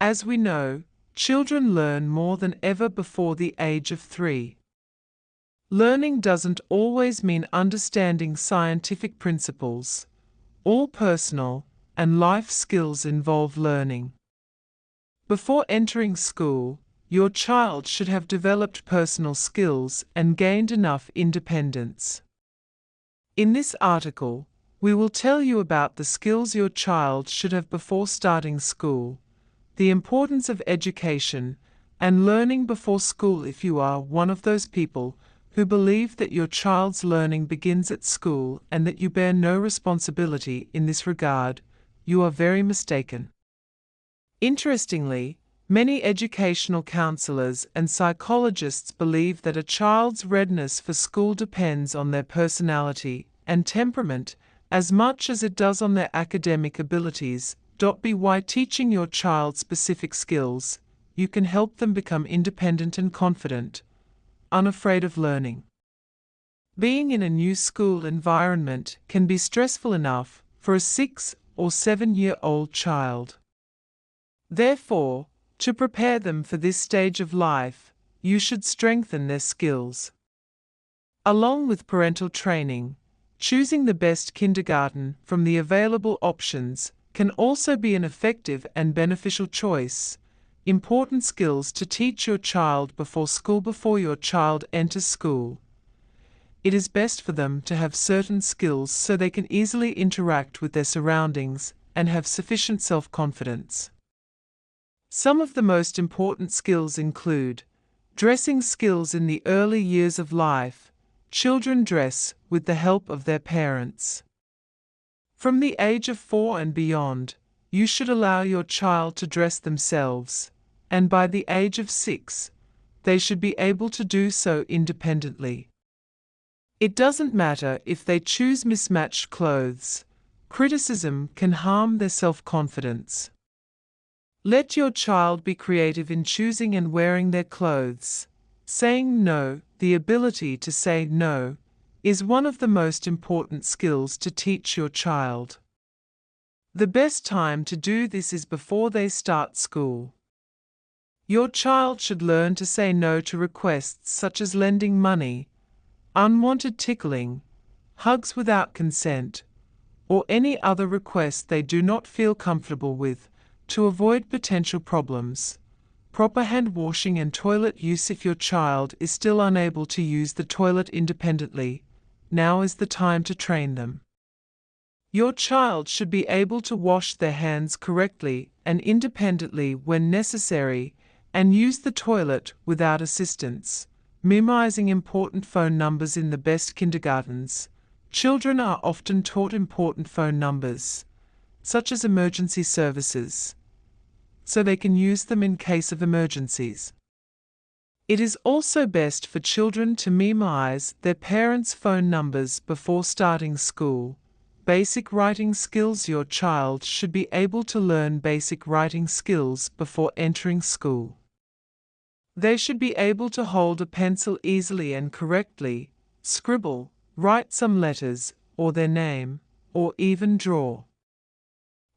As we know, children learn more than ever before the age of 3. Learning doesn't always mean understanding scientific principles. All personal and life skills involve learning. Before entering school, your child should have developed personal skills and gained enough independence. In this article, we will tell you about the skills your child should have before starting school, the importance of education and learning before school if you are one of those people who believe that your child's learning begins at school and that you bear no responsibility in this regard. You are very mistaken. Interestingly, many educational counselors and psychologists believe that a child's readiness for school depends on their personality and temperament as much as it does on their academic abilities. By teaching your child specific skills, you can help them become independent and confident, unafraid of learning. Being in a new school environment can be stressful enough for a 6 or 7-year-old child. Therefore, to prepare them for this stage of life, you should strengthen their skills. Along with parental training, choosing the best kindergarten from the available options can also be an effective and beneficial choice. Important skills to teach your child before your child enters school. It is best for them to have certain skills so they can easily interact with their surroundings and have sufficient self-confidence. Some of the most important skills include dressing skills in the early years of life. Children dress with the help of their parents. From the age of 4 and beyond, you should allow your child to dress themselves, and by the age of 6, they should be able to do so independently. It doesn't matter if they choose mismatched clothes. Criticism can harm their self-confidence. Let your child be creative in choosing and wearing their clothes. Saying no, the ability to say no, is one of the most important skills to teach your child. The best time to do this is before they start school. Your child should learn to say no to requests such as lending money, unwanted tickling, hugs without consent, or any other request they do not feel comfortable with, to avoid potential problems. Proper hand washing and toilet use. If your child is still unable to use the toilet independently, now is the time to train them. Your child should be able to wash their hands correctly and independently when necessary, and use the toilet without assistance. Memorizing important phone numbers. In the best kindergartens, children are often taught important phone numbers, such as emergency services, so they can use them in case of emergencies. It is also best for children to memorize their parents' phone numbers before starting school. Basic writing skills. Your child should be able to learn basic writing skills before entering school. They should be able to hold a pencil easily and correctly, scribble, write some letters, or their name, or even draw.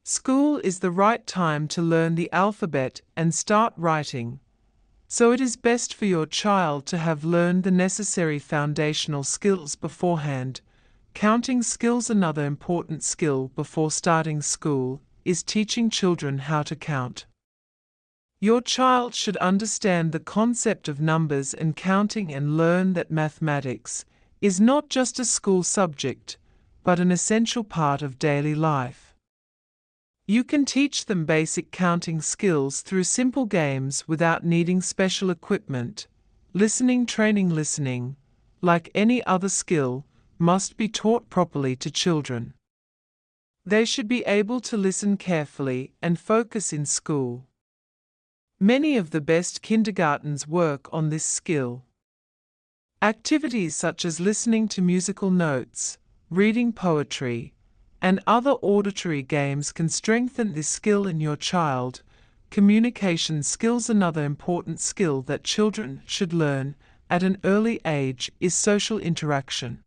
School is the right time to learn the alphabet and start writing, so it is best for your child to have learned the necessary foundational skills beforehand. Counting skills. Another important skill before starting school is teaching children how to count. Your child should understand the concept of numbers and counting and learn that mathematics is not just a school subject, but an essential part of daily life. You can teach them basic counting skills through simple games without needing special equipment. Listening training. Listening, like any other skill, must be taught properly to children. They should be able to listen carefully and focus in school. Many of the best kindergartens work on this skill. Activities such as listening to musical notes, reading poetry, and other auditory games can strengthen this skill in your child. Communication skills. Another important skill that children should learn at an early age is social interaction.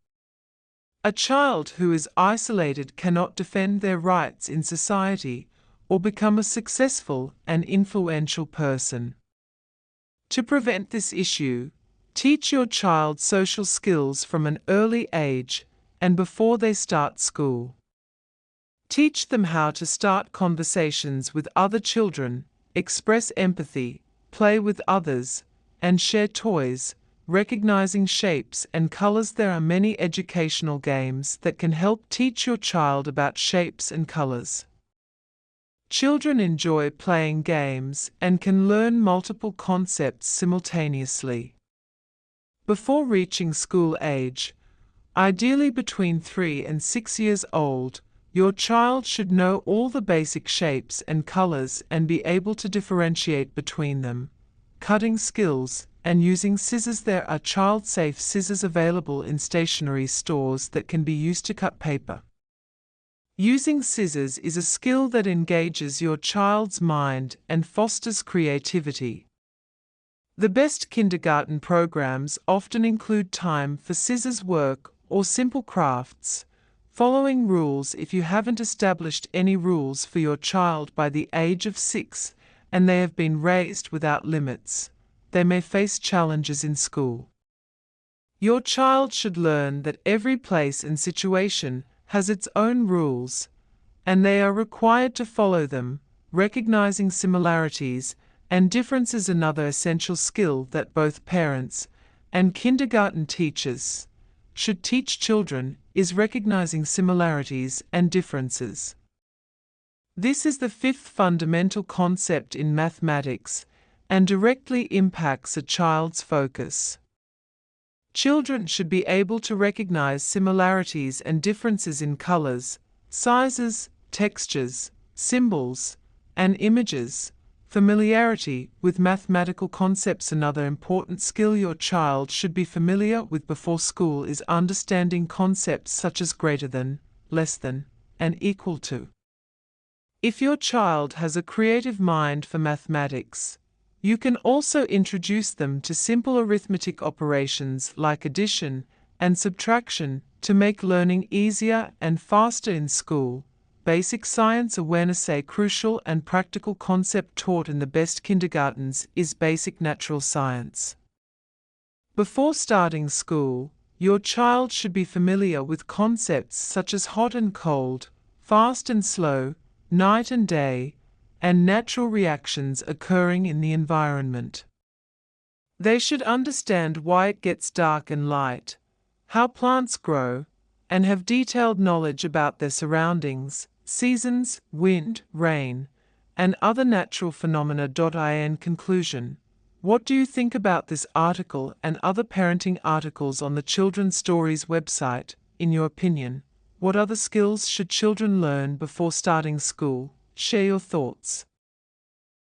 A child who is isolated cannot defend their rights in society or become a successful and influential person. To prevent this issue, teach your child social skills from an early age and before they start school. Teach them how to start conversations with other children, express empathy, play with others, and share toys. Recognizing shapes and colors. There are many educational games that can help teach your child about shapes and colors. Children enjoy playing games and can learn multiple concepts simultaneously. Before reaching school age, ideally between 3 and 6 years old, your child should know all the basic shapes and colors and be able to differentiate between them. Cutting skills and using scissors. There are child-safe scissors available in stationery stores that can be used to cut paper. Using scissors is a skill that engages your child's mind and fosters creativity. The best kindergarten programs often include time for scissors work or simple crafts. Following rules. If you haven't established any rules for your child by the age of 6 and they have been raised without limits, they may face challenges in school. Your child should learn that every place and situation has its own rules, and they are required to follow them. Recognizing similarities and differences. Another essential skill that both parents and kindergarten teachers should teach children is recognizing similarities and differences. This is the fifth fundamental concept in mathematics and directly impacts a child's focus. Children should be able to recognize similarities and differences in colors, sizes, textures, symbols, and images. Familiarity with mathematical concepts. Another important skill your child should be familiar with before school is understanding concepts such as greater than, less than, and equal to. If your child has a creative mind for mathematics, you can also introduce them to simple arithmetic operations like addition and subtraction to make learning easier and faster in school. Basic science awareness. A crucial and practical concept taught in the best kindergartens is basic natural science. Before starting school, your child should be familiar with concepts such as hot and cold, fast and slow, night and day, and natural reactions occurring in the environment. They should understand why it gets dark and light, how plants grow, and have detailed knowledge about their surroundings, seasons, wind, rain, and other natural phenomena. In conclusion, what do you think about this article and other parenting articles on the Children's Stories website? In your opinion, what other skills should children learn before starting school? Share your thoughts.